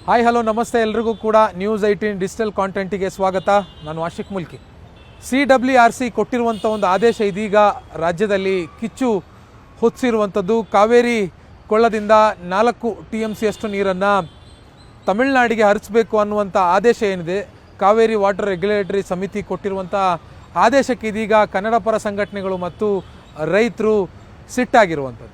Hi hello ನಮಸ್ತೆ ಎಲ್ರಿಗೂ ಕೂಡ ನ್ಯೂಸ್ 18 ಡಿಜಿಟಲ್ ಕಾಂಟೆಂಟಿಗೆ ಸ್ವಾಗತ. ನಾನು ಆಶಿಕ್ ಮುಲ್ಕಿ. CWRC ಕೊಟ್ಟಿರುವಂಥ ಒಂದು ಆದೇಶ ಇದೀಗ ರಾಜ್ಯದಲ್ಲಿ ಕಿಚ್ಚು ಹೊತ್ತಿರುವಂಥದ್ದು. ಕಾವೇರಿ ಕೊಳ್ಳದಿಂದ 4 TMC ಅಷ್ಟು ನೀರನ್ನು ತಮಿಳುನಾಡಿಗೆ ಹರಿಸಬೇಕು ಅನ್ನುವಂಥ ಆದೇಶ ಏನಿದೆ, ಕಾವೇರಿ ವಾಟರ್ ರೆಗ್ಯುಲೇಟರಿ ಸಮಿತಿ ಕೊಟ್ಟಿರುವಂಥ ಆದೇಶಕ್ಕೆ ಇದೀಗ ಕನ್ನಡ ಪರ ಸಂಘಟನೆಗಳು ಮತ್ತು ರೈತರು ಸಿಟ್ಟಾಗಿರುವಂಥದ್ದು.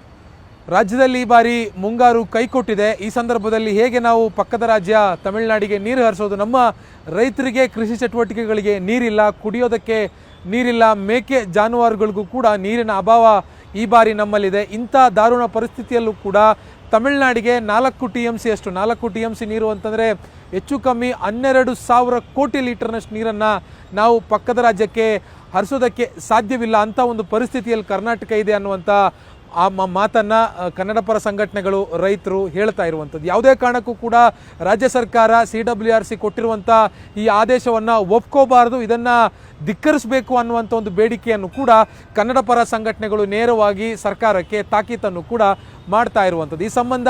ರಾಜ್ಯದಲ್ಲಿ ಈ ಬಾರಿ ಮುಂಗಾರು ಕೈಕೊಟ್ಟಿದೆ. ಈ ಸಂದರ್ಭದಲ್ಲಿ ಹೇಗೆ ನಾವು ಪಕ್ಕದ ರಾಜ್ಯ ತಮಿಳುನಾಡಿಗೆ ನೀರು ಹರಿಸೋದು, ನಮ್ಮ ರೈತರಿಗೆ ಕೃಷಿ ಚಟುವಟಿಕೆಗಳಿಗೆ ನೀರಿಲ್ಲ, ಕುಡಿಯೋದಕ್ಕೆ ನೀರಿಲ್ಲ, ಮೇಕೆ ಜಾನುವಾರುಗಳಿಗೂ ಕೂಡ ನೀರಿನ ಅಭಾವ ಈ ಬಾರಿ ನಮ್ಮಲ್ಲಿದೆ. ಇಂಥ ದಾರುಣ ಪರಿಸ್ಥಿತಿಯಲ್ಲೂ ಕೂಡ ತಮಿಳುನಾಡಿಗೆ 4 TMC ಅಷ್ಟು 4 TMC ನೀರು ಅಂತಂದರೆ ಹೆಚ್ಚು ಕಮ್ಮಿ 12,000 ಕೋಟಿ ಲೀಟರ್ನಷ್ಟು ನೀರನ್ನು ನಾವು ಪಕ್ಕದ ರಾಜ್ಯಕ್ಕೆ ಹರಿಸೋದಕ್ಕೆ ಸಾಧ್ಯವಿಲ್ಲ ಅಂತ ಒಂದು ಪರಿಸ್ಥಿತಿಯಲ್ಲಿ ಕರ್ನಾಟಕ ಇದೆ ಅನ್ನುವಂಥ ಆ ಮಾತನ್ನು ಕನ್ನಡ ಪರ ಸಂಘಟನೆಗಳು ರೈತರು ಹೇಳ್ತಾ ಇರುವಂಥದ್ದು. ಯಾವುದೇ ಕಾರಣಕ್ಕೂ ಕೂಡ ರಾಜ್ಯ ಸರ್ಕಾರ CWRC ಕೊಟ್ಟಿರುವಂಥ ಈ ಆದೇಶವನ್ನು ಒಪ್ಕೋಬಾರದು, ಇದನ್ನು ಧಿಕ್ಕರಿಸಬೇಕು ಅನ್ನುವಂಥ ಒಂದು ಬೇಡಿಕೆಯನ್ನು ಕೂಡ ಕನ್ನಡ ಪರ ಸಂಘಟನೆಗಳು ನೇರವಾಗಿ ಸರ್ಕಾರಕ್ಕೆ ತಾಕೀತನ್ನು ಕೂಡ ಮಾಡ್ತಾ ಇರುವಂಥದ್ದು. ಈ ಸಂಬಂಧ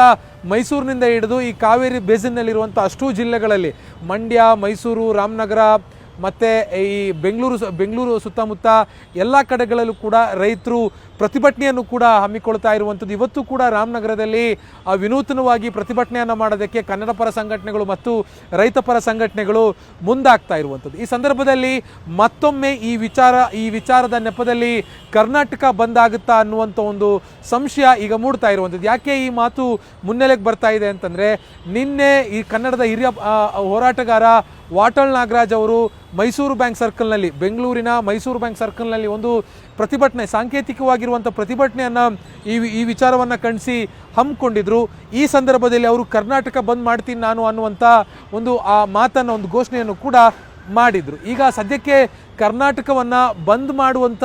ಮೈಸೂರಿನಿಂದ ಹಿಡಿದು ಈ ಕಾವೇರಿ ಬೇಸಿನ್ನಲ್ಲಿರುವಂಥ ಅಷ್ಟೂ ಜಿಲ್ಲೆಗಳಲ್ಲಿ ಮಂಡ್ಯ, ಮೈಸೂರು, ರಾಮನಗರ ಮತ್ತು ಈ ಬೆಂಗಳೂರು ಸುತ್ತಮುತ್ತ ಎಲ್ಲ ಕಡೆಗಳಲ್ಲೂ ಕೂಡ ರೈತರು ಪ್ರತಿಭಟನೆಯನ್ನು ಕೂಡ ಹಮ್ಮಿಕೊಳ್ತಾ ಇರುವಂಥದ್ದು. ಇವತ್ತು ಕೂಡ ರಾಮನಗರದಲ್ಲಿ ವಿನೂತನವಾಗಿ ಪ್ರತಿಭಟನೆಯನ್ನು ಮಾಡೋದಕ್ಕೆ ಕನ್ನಡ ಪರ ಸಂಘಟನೆಗಳು ಮತ್ತು ರೈತ ಪರ ಸಂಘಟನೆಗಳು ಮುಂದಾಗ್ತಾ ಇರುವಂಥದ್ದು. ಈ ಸಂದರ್ಭದಲ್ಲಿ ಮತ್ತೊಮ್ಮೆ ಈ ವಿಚಾರದ ನೆಪದಲ್ಲಿ ಕರ್ನಾಟಕ ಬಂದ್ ಆಗುತ್ತಾ ಅನ್ನುವಂಥ ಒಂದು ಸಂಶಯ ಈಗ ಮೂಡ್ತಾ ಇರುವಂಥದ್ದು. ಯಾಕೆ ಈ ಮಾತು ಮುನ್ನೆಲೆಗೆ ಬರ್ತಾ ಇದೆ ಅಂತಂದರೆ, ನಿನ್ನೆ ಈ ಕನ್ನಡದ ಹಿರಿಯ ಹೋರಾಟಗಾರ ವಾಟಾಳ್ ನಾಗರಾಜ್ ಅವರು ಮೈಸೂರು ಬ್ಯಾಂಕ್ ಸರ್ಕಲ್ನಲ್ಲಿ, ಬೆಂಗಳೂರಿನ ಮೈಸೂರು ಬ್ಯಾಂಕ್ ಸರ್ಕಲ್ನಲ್ಲಿ ಒಂದು ಪ್ರತಿಭಟನೆ, ಸಾಂಕೇತಿಕವಾಗಿರುವಂಥ ಪ್ರತಿಭಟನೆಯನ್ನು ಈ ವಿಚಾರವನ್ನು ಖಂಡಿಸಿ ಹಮ್ಮಿಕೊಂಡಿದ್ರು. ಈ ಸಂದರ್ಭದಲ್ಲಿ ಅವರು ಕರ್ನಾಟಕ ಬಂದ್ ಮಾಡ್ತೀನಿ ನಾನು ಅನ್ನುವಂಥ ಒಂದು ಆ ಮಾತನ್ನು, ಒಂದು ಘೋಷಣೆಯನ್ನು ಕೂಡ ಮಾಡಿದರು. ಈಗ ಸದ್ಯಕ್ಕೆ ಕರ್ನಾಟಕವನ್ನು ಬಂದ್ ಮಾಡುವಂಥ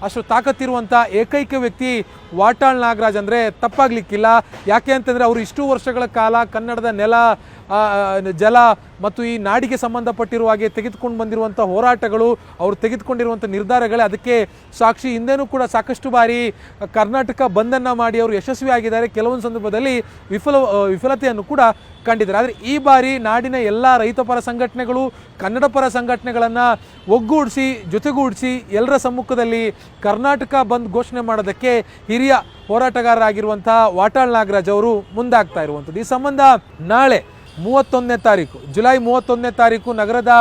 ಅಷ್ಟು ತಾಕತ್ತಿರುವಂಥ ಏಕೈಕ ವ್ಯಕ್ತಿ ವಾಟಾಳ್ ನಾಗರಾಜ್ ಅಂದರೆ ತಪ್ಪಾಗಲಿಕ್ಕಿಲ್ಲ. ಯಾಕೆ ಅಂತಂದರೆ ಅವರು ಇಷ್ಟು ವರ್ಷಗಳ ಕಾಲ ಕನ್ನಡದ ನೆಲ, ಜಲ ಮತ್ತು ಈ ನಾಡಿಗೆ ಸಂಬಂಧಪಟ್ಟಿರುವ ಹಾಗೆ ತೆಗೆದುಕೊಂಡು ಬಂದಿರುವಂಥ ಹೋರಾಟಗಳು, ಅವರು ತೆಗೆದುಕೊಂಡಿರುವಂಥ ನಿರ್ಧಾರಗಳೇ ಅದಕ್ಕೆ ಸಾಕ್ಷಿ. ಹಿಂದೆನೂ ಕೂಡ ಸಾಕಷ್ಟು ಬಾರಿ ಕರ್ನಾಟಕ ಬಂದನ್ನು ಮಾಡಿ ಅವರು ಯಶಸ್ವಿಯಾಗಿದ್ದಾರೆ, ಕೆಲವೊಂದು ಸಂದರ್ಭದಲ್ಲಿ ವಿಫಲತೆಯನ್ನು ಕೂಡ ಕಂಡಿದ್ದಾರೆ. ಆದರೆ ಈ ಬಾರಿ ನಾಡಿನ ಎಲ್ಲ ರೈತ ಪರ ಸಂಘಟನೆಗಳು, ಕನ್ನಡ ಪರ ಸಂಘಟನೆಗಳನ್ನು ಒಗ್ಗೂಡಿಸಿ, ಜೊತೆಗೂಡಿಸಿ ಎಲ್ಲರ ಸಮ್ಮುಖದಲ್ಲಿ ಕರ್ನಾಟಕ ಬಂದ್ ಘೋಷಣೆ ಮಾಡೋದಕ್ಕೆ ಹಿರಿಯ ಹೋರಾಟಗಾರರಾಗಿರುವಂಥ ವಾಟಾಳ್ ನಾಗರಾಜ್ ಅವರು ಮುಂದಾಗ್ತಾ ಇರುವಂಥದ್ದು. ಈ ಸಂಬಂಧ ನಾಳೆ 31ನೇ ತಾರೀಕು, ಜುಲೈ 31ನೇ ತಾರೀಕು ನಗರದ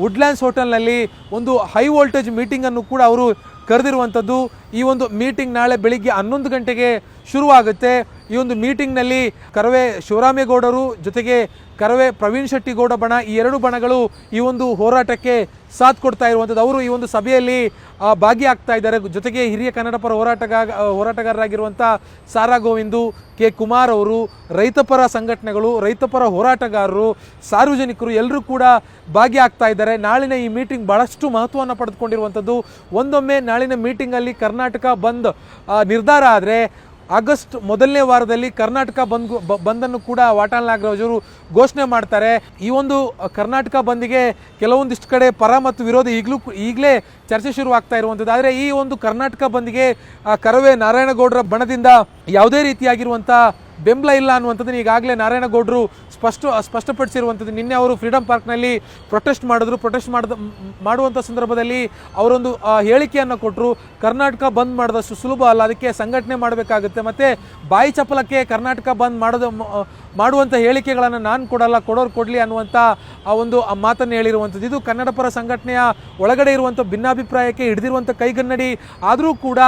ವುಡ್ಲ್ಯಾಂಡ್ಸ್ ಹೋಟೆಲ್ನಲ್ಲಿ ಒಂದು ಹೈ ವೋಲ್ಟೇಜ್ ಮೀಟಿಂಗನ್ನು ಕೂಡ ಅವರು ಕರೆದಿರುವಂಥದ್ದು. ಈ ಒಂದು ಮೀಟಿಂಗ್ ನಾಳೆ ಬೆಳಿಗ್ಗೆ 11 ಗಂಟೆಗೆ ಶುರುವಾಗುತ್ತೆ. ಈ ಒಂದು ಮೀಟಿಂಗ್ನಲ್ಲಿ ಕರವೇ ಶಿವರಾಮೇಗೌಡರು ಜೊತೆಗೆ ಕರವೇ ಪ್ರವೀಣ್ ಶೆಟ್ಟಿ ಗೌಡ ಬಣ, ಈ 2 ಬಣಗಳು ಈ ಒಂದು ಹೋರಾಟಕ್ಕೆ ಸಾಥ್ ಕೊಡ್ತಾ ಇರುವಂಥದ್ದು. ಅವರು ಈ ಒಂದು ಸಭೆಯಲ್ಲಿ ಭಾಗಿಯಾಗ್ತಾ ಇದ್ದಾರೆ. ಜೊತೆಗೆ ಹಿರಿಯ ಕನ್ನಡ ಪರ ಹೋರಾಟಗಾರರಾಗಿರುವಂಥ ಸಾರಾ ಗೋವಿಂದು, ಕೆ ಕುಮಾರ್ ಅವರು, ರೈತಪರ ಸಂಘಟನೆಗಳು, ರೈತಪರ ಹೋರಾಟಗಾರರು, ಸಾರ್ವಜನಿಕರು ಎಲ್ಲರೂ ಕೂಡ ಭಾಗಿಯಾಗ್ತಾ ಇದ್ದಾರೆ. ನಾಳಿನ ಈ ಮೀಟಿಂಗ್ ಭಾಳಷ್ಟು ಮಹತ್ವವನ್ನು ಪಡೆದುಕೊಂಡಿರುವಂಥದ್ದು. ಒಂದೊಮ್ಮೆ ನಾಳಿನ ಮೀಟಿಂಗಲ್ಲಿ ಕರ್ನಾಟಕ ಬಂದ್ ನಿರ್ಧಾರ ಆದರೆ ಆಗಸ್ಟ್ ಮೊದಲನೇ ವಾರದಲ್ಲಿ ಕರ್ನಾಟಕ ಬಂದನ್ನು ಕೂಡ ವಾಟಾಳ್ ನಾಗರಾಜ್ ಅವರು ಘೋಷಣೆ ಮಾಡ್ತಾರೆ. ಈ ಒಂದು ಕರ್ನಾಟಕ ಬಂದಿಗೆ ಕೆಲವೊಂದಿಷ್ಟು ಕಡೆ ಪರ ಮತ್ತು ವಿರೋಧ ಈಗಲೇ ಚರ್ಚೆ ಶುರುವಾಗ್ತಾ ಇರುವಂಥದ್ದು. ಆದರೆ ಈ ಒಂದು ಕರ್ನಾಟಕ ಬಂದಿಗೆ ಕರವೇ ನಾರಾಯಣಗೌಡರ ಬಣದಿಂದ ಯಾವುದೇ ರೀತಿಯಾಗಿರುವಂಥ ಬೆಂಬಲ ಇಲ್ಲ ಅನ್ನುವಂಥದ್ದನ್ನು ಈಗಾಗಲೇ ನಾರಾಯಣಗೌಡರು ಸ್ಪಷ್ಟಪಡಿಸಿರುವಂಥದ್ದು. ನಿನ್ನೆ ಅವರು ಫ್ರೀಡಂ ಪಾರ್ಕ್ನಲ್ಲಿ ಪ್ರೊಟೆಸ್ಟ್ ಮಾಡುವಂಥ ಸಂದರ್ಭದಲ್ಲಿ ಅವರೊಂದು ಹೇಳಿಕೆಯನ್ನು ಕೊಟ್ಟರು. ಕರ್ನಾಟಕ ಬಂದ್ ಮಾಡೋದಷ್ಟು ಸುಲಭ ಅಲ್ಲ, ಅದಕ್ಕೆ ಸಂಘಟನೆ ಮಾಡಬೇಕಾಗುತ್ತೆ, ಮತ್ತು ಬಾಯಿ ಚಪಲಕ್ಕೆ ಕರ್ನಾಟಕ ಬಂದ್ ಮಾಡುವಂಥ ಹೇಳಿಕೆಗಳನ್ನು ನಾನು ಕೊಡಲ್ಲ, ಕೊಡೋರು ಕೊಡಲಿ ಅನ್ನುವಂಥ ಆ ಮಾತನ್ನು ಹೇಳಿರುವಂಥದ್ದು. ಇದು ಕನ್ನಡ ಪರ ಸಂಘಟನೆಯ ಒಳಗಡೆ ಇರುವಂಥ ಭಿನ್ನಾಭಿಪ್ರಾಯಕ್ಕೆ ಹಿಡಿದಿರುವಂಥ ಕೈಗನ್ನಡಿ. ಆದರೂ ಕೂಡ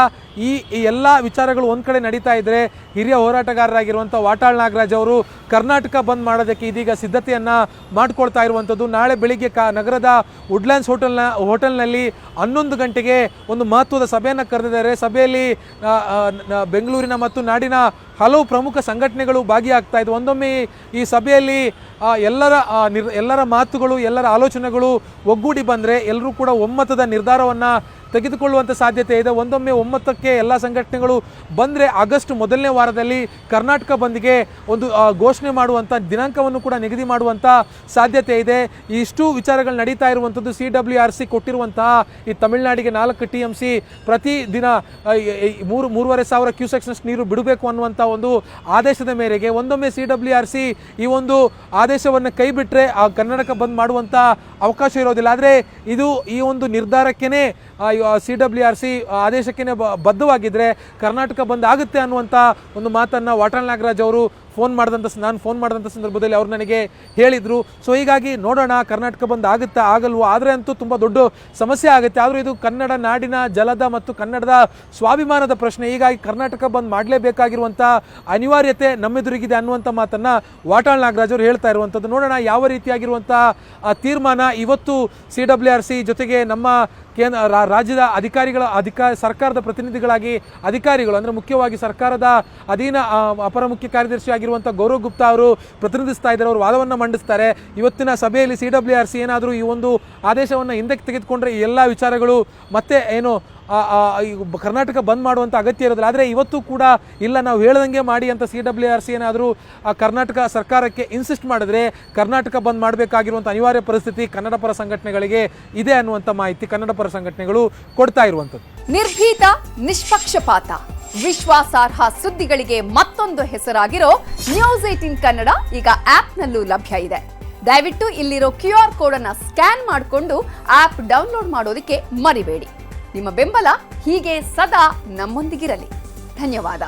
ಈ ಎಲ್ಲ ವಿಚಾರಗಳು ಒಂದು ಕಡೆ ನಡೀತಾ ಇದ್ದರೆ, ಹಿರಿಯ ಹೋರಾಟಗಾರರಾಗಿರುವಂಥ ವಾಟಾಳ್ ನಾಗರಾಜ್ ಅವರು ಕರ್ನಾಟಕ ಬಂದ್ ಮಾಡೋದಕ್ಕೆ ಇದೀಗ ಸಿದ್ಧತೆಯನ್ನು ಮಾಡಿಕೊಳ್ತಾ ಇರುವಂಥದ್ದು. ನಾಳೆ ಬೆಳಿಗ್ಗೆ ನಗರದ ವುಡ್ಲ್ಯಾಂಡ್ಸ್ ಹೋಟೆಲ್ನಲ್ಲಿ 11 ಗಂಟೆಗೆ ಒಂದು ಮಹತ್ವದ ಸಭೆಯನ್ನು ಕರೆದಿದ್ದಾರೆ. ಸಭೆಯಲ್ಲಿ ಬೆಂಗಳೂರಿನ ಮತ್ತು ನಾಡಿನ ಹಲವು ಪ್ರಮುಖ ಸಂಘಟನೆಗಳು ಭಾಗಿಯಾಗ್ತಾ ಇದ್ವು. ಒಂದೊಮ್ಮೆ ಈ ಸಭೆಯಲ್ಲಿ ಎಲ್ಲರ ಮಾತುಗಳು, ಎಲ್ಲರ ಆಲೋಚನೆಗಳು ಒಗ್ಗೂಡಿ ಬಂದರೆ ಎಲ್ಲರೂ ಕೂಡ ಒಮ್ಮತದ ನಿರ್ಧಾರವನ್ನು ತೆಗೆದುಕೊಳ್ಳುವಂಥ ಸಾಧ್ಯತೆ ಇದೆ. ಒಂದೊಮ್ಮೆ 9ಕ್ಕೆ ಎಲ್ಲ ಸಂಘಟನೆಗಳು ಬಂದರೆ ಆಗಸ್ಟ್ ಮೊದಲನೇ ವಾರದಲ್ಲಿ ಕರ್ನಾಟಕ ಬಂದ್ಗೆ ಒಂದು ಘೋಷಣೆ ಮಾಡುವಂಥ ದಿನಾಂಕವನ್ನು ಕೂಡ ನಿಗದಿ ಮಾಡುವಂಥ ಸಾಧ್ಯತೆ ಇದೆ. ಇಷ್ಟು ವಿಚಾರಗಳು ನಡೀತಾ ಇರುವಂಥದ್ದು CWRC ಕೊಟ್ಟಿರುವಂತಹ ಈ ತಮಿಳುನಾಡಿಗೆ 4 TMC ಪ್ರತಿ ದಿನ 3,500 ಕ್ಯೂಸೆಕ್ಸ್ನಷ್ಟು ನೀರು ಬಿಡಬೇಕು ಅನ್ನುವಂಥ ಒಂದು ಆದೇಶದ ಮೇರೆಗೆ ಒಂದೊಮ್ಮೆ CWRC ಈ ಒಂದು ಆದೇಶವನ್ನು ಕೈ ಬಿಟ್ಟರೆ ಆ ಕರ್ನಾಟಕ ಬಂದ್ ಮಾಡುವಂಥ ಅವಕಾಶ ಇರೋದಿಲ್ಲ. ಆದರೆ ಇದು ಈ ಒಂದು ನಿರ್ಧಾರಕ್ಕೇ CWRC ಆದೇಶಕ್ಕೇ ಬದ್ಧವಾಗಿದ್ದರೆ ಕರ್ನಾಟಕ ಬಂದ್ ಆಗುತ್ತೆ ಅನ್ನುವಂಥ ಒಂದು ಮಾತನ್ನು ವಾಟಾಳ್ ನಾಗರಾಜ್ ಅವರು ನಾನು ಫೋನ್ ಮಾಡಿದಂಥ ಸಂದರ್ಭದಲ್ಲಿ ಅವರು ನನಗೆ ಹೇಳಿದರು. ಸೊ ಹೀಗಾಗಿ ನೋಡೋಣ ಕರ್ನಾಟಕ ಬಂದ್ ಆಗುತ್ತಾ ಆಗಲ್ವೋ. ಆದರೆ ಅಂತೂ ತುಂಬ ದೊಡ್ಡ ಸಮಸ್ಯೆ ಆಗುತ್ತೆ. ಆದರೂ ಇದು ಕನ್ನಡ ನಾಡಿನ ಜಲದ ಮತ್ತು ಕನ್ನಡದ ಸ್ವಾಭಿಮಾನದ ಪ್ರಶ್ನೆ. ಹೀಗಾಗಿ ಕರ್ನಾಟಕ ಬಂದ್ ಮಾಡಲೇಬೇಕಾಗಿರುವಂಥ ಅನಿವಾರ್ಯತೆ ನಮ್ಮೆದುರಿಗಿದೆ ಅನ್ನುವಂಥ ಮಾತನ್ನು ವಾಟಾಳ್ ನಾಗರಾಜ್ ಅವರು ಹೇಳ್ತಾ ಇರುವಂಥದ್ದು. ನೋಡೋಣ ಯಾವ ರೀತಿಯಾಗಿರುವಂಥ ತೀರ್ಮಾನ ಇವತ್ತು CWRC ಜೊತೆಗೆ ನಮ್ಮ ರಾಜ್ಯದ ಸರ್ಕಾರದ ಪ್ರತಿನಿಧಿಗಳಾಗಿ ಅಧಿಕಾರಿಗಳು ಅಂದರೆ ಮುಖ್ಯವಾಗಿ ಸರ್ಕಾರದ ಅಧೀನ ಅಪರ ಮುಖ್ಯ ಕಾರ್ಯದರ್ಶಿ ಆಗಿರುವಂಥ ಗೌರವ್ ಗುಪ್ತಾ ಅವರು ಪ್ರತಿನಿಧಿಸ್ತಾ ಇದ್ದಾರೆ. ಅವರು ವಾದವನ್ನು ಮಂಡಿಸ್ತಾರೆ. ಇವತ್ತಿನ ಸಭೆಯಲ್ಲಿ CWRC ಏನಾದರೂ ಈ ಒಂದು ಆದೇಶವನ್ನು ಹಿಂದಕ್ಕೆ ತೆಗೆದುಕೊಂಡ್ರೆ ಈ ಎಲ್ಲ ವಿಚಾರಗಳು ಮತ್ತೆ ಏನು ಕರ್ನಾಟಕ ಬಂದ್ ಮಾಡುವಂಥ ಅಗತ್ಯ ಇರೋದಿಲ್ಲ. ಆದರೆ ಇವತ್ತು ಕೂಡ ಇಲ್ಲ, ನಾವು ಹೇಳ್ದಂಗೆ ಮಾಡಿ ಅಂತ CWRC ಏನಾದರೂ ಕರ್ನಾಟಕ ಸರ್ಕಾರಕ್ಕೆ ಇನ್ಸಿಸ್ಟ್ ಮಾಡಿದ್ರೆ ಕರ್ನಾಟಕ ಬಂದ್ ಮಾಡಬೇಕಾಗಿರುವಂಥ ಅನಿವಾರ್ಯ ಪರಿಸ್ಥಿತಿ ಕನ್ನಡ ಪರ ಸಂಘಟನೆಗಳಿಗೆ ಇದೆ ಅನ್ನುವಂಥ ಮಾಹಿತಿ ಕನ್ನಡ ಪರ ಸಂಘಟನೆಗಳು ಕೊಡ್ತಾ ಇರುವಂಥದ್ದು. ನಿರ್ಭೀತ, ನಿಷ್ಪಕ್ಷಪಾತ, ವಿಶ್ವಾಸಾರ್ಹ ಸುದ್ದಿಗಳಿಗೆ ಮತ್ತೊಂದು ಹೆಸರಾಗಿರೋ News18 ಕನ್ನಡ ಈಗ ಆಪ್ನಲ್ಲೂ ಲಭ್ಯ ಇದೆ. ದಯವಿಟ್ಟು ಇಲ್ಲಿರೋ QR ಕೋಡ್ ಅನ್ನು ಸ್ಕ್ಯಾನ್ ಮಾಡಿಕೊಂಡು ಆಪ್ ಡೌನ್ಲೋಡ್ ಮಾಡೋದಕ್ಕೆ ಮರಿಬೇಡಿ. ನಿಮ್ಮ ಬೆಂಬಲ ಹೀಗೆ ಸದಾ ನಮ್ಮೊಂದಿಗಿರಲಿ. ಧನ್ಯವಾದ.